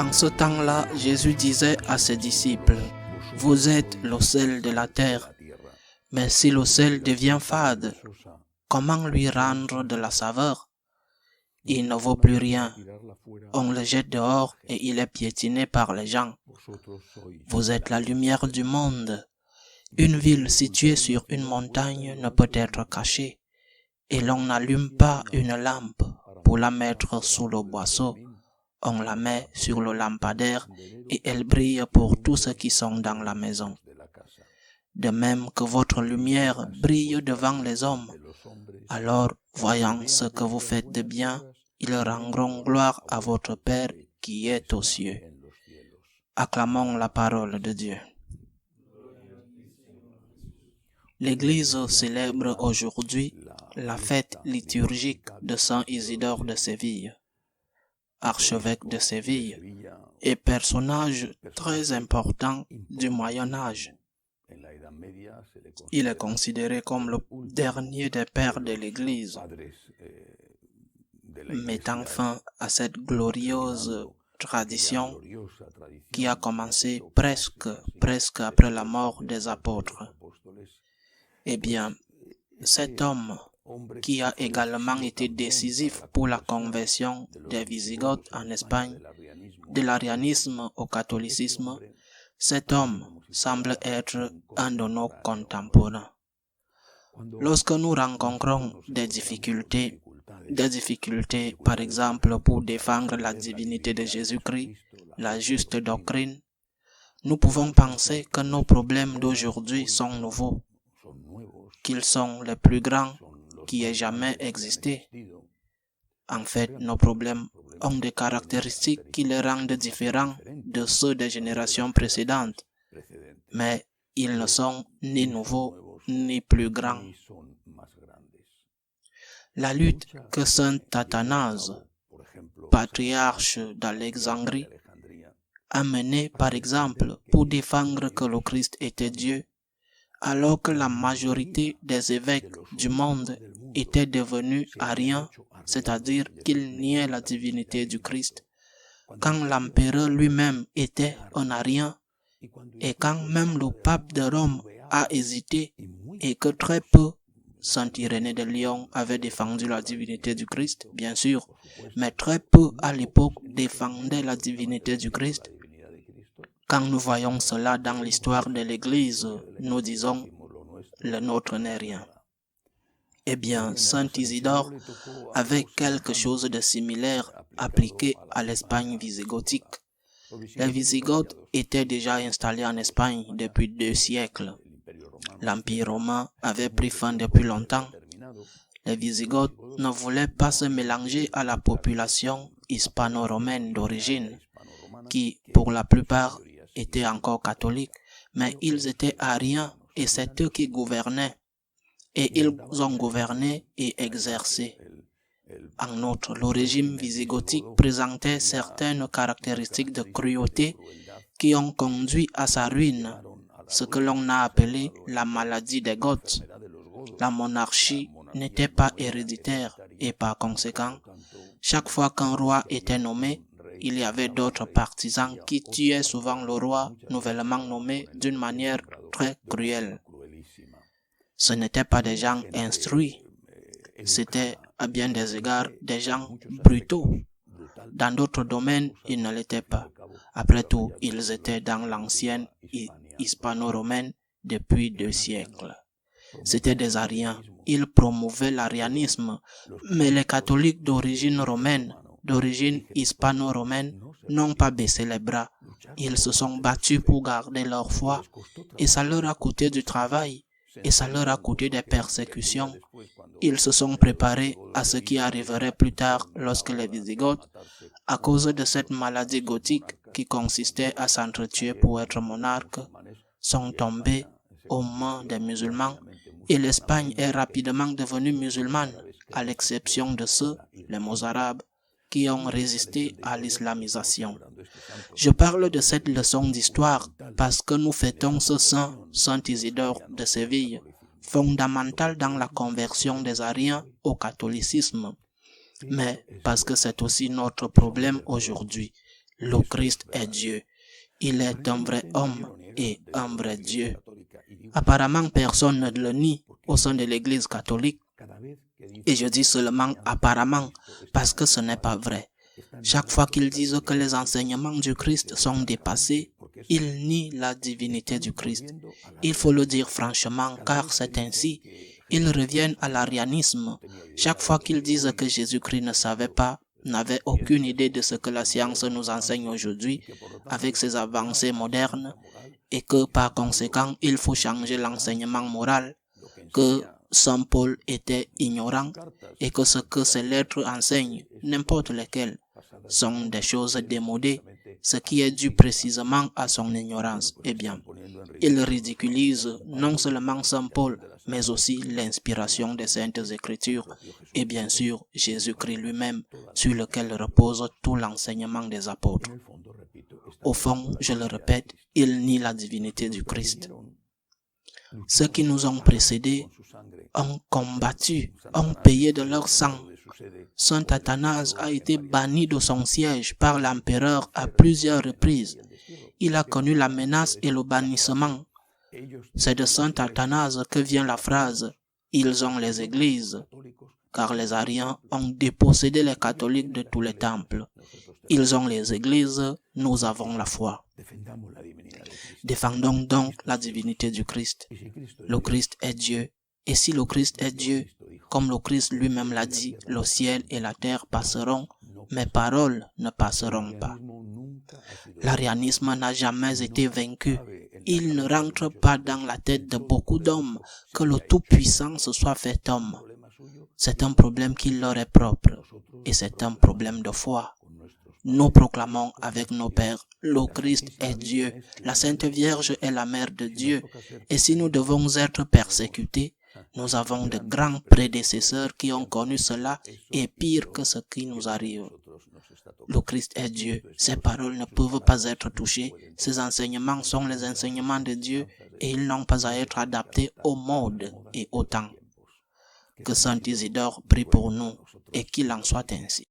En ce temps-là, Jésus disait à ses disciples, « Vous êtes le sel de la terre, mais si le sel devient fade, comment lui rendre de la saveur? Il ne vaut plus rien. On le jette dehors et il est piétiné par les gens. Vous êtes la lumière du monde. Une ville située sur une montagne ne peut être cachée, et l'on n'allume pas une lampe pour la mettre sous le boisseau. On la met sur le lampadaire et elle brille pour tous ceux qui sont dans la maison. De même que votre lumière brille devant les hommes, alors, voyant ce que vous faites de bien, ils rendront gloire à votre Père qui est aux cieux. » Acclamons la parole de Dieu. L'Église célèbre aujourd'hui la fête liturgique de Saint Isidore de Séville, archevêque de Séville et personnage très important du Moyen-Âge. Il est considéré comme le dernier des pères de l'Église, mettant fin à cette glorieuse tradition qui a commencé presque après la mort des apôtres. Eh bien, cet homme qui a également été décisif pour la conversion des Wisigoths en Espagne, de l'arianisme au catholicisme, cet homme semble être un de nos contemporains. Lorsque nous rencontrons des difficultés par exemple pour défendre la divinité de Jésus-Christ, la juste doctrine, nous pouvons penser que nos problèmes d'aujourd'hui sont nouveaux, qu'ils sont les plus grands qui aient jamais existé. En fait, nos problèmes ont des caractéristiques qui les rendent différents de ceux des générations précédentes, mais ils ne sont ni nouveaux ni plus grands. La lutte que saint Athanase, patriarche d'Alexandrie, a menée par exemple pour défendre que le Christ était Dieu, alors que la majorité des évêques du monde étaient devenus ariens, c'est-à-dire qu'ils niaient la divinité du Christ, quand l'empereur lui-même était un arien, et quand même le pape de Rome a hésité et que très peu, Saint Irénée de Lyon avait défendu la divinité du Christ, bien sûr, mais très peu à l'époque défendaient la divinité du Christ. Quand nous voyons cela dans l'histoire de l'Église, nous disons, le nôtre n'est rien. Eh bien, Saint Isidore avait quelque chose de similaire appliqué à l'Espagne wisigothique. Les Wisigoths étaient déjà installés en Espagne depuis 2 siècles. L'Empire romain avait pris fin depuis longtemps. Les Wisigoths ne voulaient pas se mélanger à la population hispano-romaine d'origine, qui, pour la plupart, étaient encore catholiques, mais ils étaient ariens et c'est eux qui gouvernaient. Et ils ont gouverné et exercé. En outre, le régime wisigothique présentait certaines caractéristiques de cruauté qui ont conduit à sa ruine, ce que l'on a appelé la maladie des Goths. La monarchie n'était pas héréditaire et par conséquent, chaque fois qu'un roi était nommé, il y avait d'autres partisans qui tuaient souvent le roi nouvellement nommé d'une manière très cruelle. Ce n'étaient pas des gens instruits, c'était à bien des égards des gens brutaux. Dans d'autres domaines, ils ne l'étaient pas. Après tout, ils étaient dans l'ancienne hispano-romaine depuis 2 siècles. C'étaient des ariens. Ils promouvaient l'arianisme, mais les catholiques d'origine romaine, d'origine hispano-romaine, n'ont pas baissé les bras. Ils se sont battus pour garder leur foi, et ça leur a coûté du travail, et ça leur a coûté des persécutions. Ils se sont préparés à ce qui arriverait plus tard lorsque les Wisigoths, à cause de cette maladie gothique qui consistait à s'entretuer pour être monarque, sont tombés aux mains des musulmans et l'Espagne est rapidement devenue musulmane, à l'exception de ceux, les Mozarabes, qui ont résisté à l'islamisation. Je parle de cette leçon d'histoire parce que nous fêtons ce saint, Saint Isidore de Séville, fondamental dans la conversion des ariens au catholicisme, mais parce que c'est aussi notre problème aujourd'hui, Le Christ est Dieu. Il est un vrai homme et un vrai Dieu. Apparemment, personne ne le nie au sein de l'Église catholique. Et je dis seulement apparemment parce que ce n'est pas vrai. Chaque fois qu'ils disent que les enseignements du Christ sont dépassés, ils nient la divinité du Christ. Il faut le dire franchement, car c'est ainsi. Ils reviennent à l'arianisme. Chaque fois qu'ils disent que Jésus-Christ ne savait pas, n'avait aucune idée de ce que la science nous enseigne aujourd'hui avec ses avancées modernes et que par conséquent, il faut changer l'enseignement moral, que Saint Paul était ignorant et que ce que ses lettres enseignent, n'importe lesquelles, sont des choses démodées, ce qui est dû précisément à son ignorance. Eh bien, il ridiculise non seulement Saint Paul, mais aussi l'inspiration des Saintes Écritures et bien sûr Jésus-Christ lui-même, sur lequel repose tout l'enseignement des apôtres. Au fond, je le répète, il nie la divinité du Christ. Ceux qui nous ont précédés ont combattu, ont payé de leur sang. Saint Athanase a été banni de son siège par l'empereur à plusieurs reprises. Il a connu la menace et le bannissement. C'est de Saint Athanase que vient la phrase « Ils ont les églises », car les ariens ont dépossédé les catholiques de tous les temples. Ils ont les églises, nous avons la foi. Défendons donc la divinité du Christ. Le Christ est Dieu. Et si le Christ est Dieu, comme le Christ lui-même l'a dit, le ciel et la terre passeront, mes paroles ne passeront pas. L'arianisme n'a jamais été vaincu. Il ne rentre pas dans la tête de beaucoup d'hommes que le Tout-Puissant se soit fait homme. C'est un problème qui leur est propre et c'est un problème de foi. Nous proclamons avec nos pères, le Christ est Dieu, la Sainte Vierge est la mère de Dieu, et si nous devons être persécutés, nous avons de grands prédécesseurs qui ont connu cela et pire que ce qui nous arrive. Le Christ est Dieu, ses paroles ne peuvent pas être touchées, ses enseignements sont les enseignements de Dieu et ils n'ont pas à être adaptés au mode et au temps. Que Saint Isidore prie pour nous et qu'il en soit ainsi.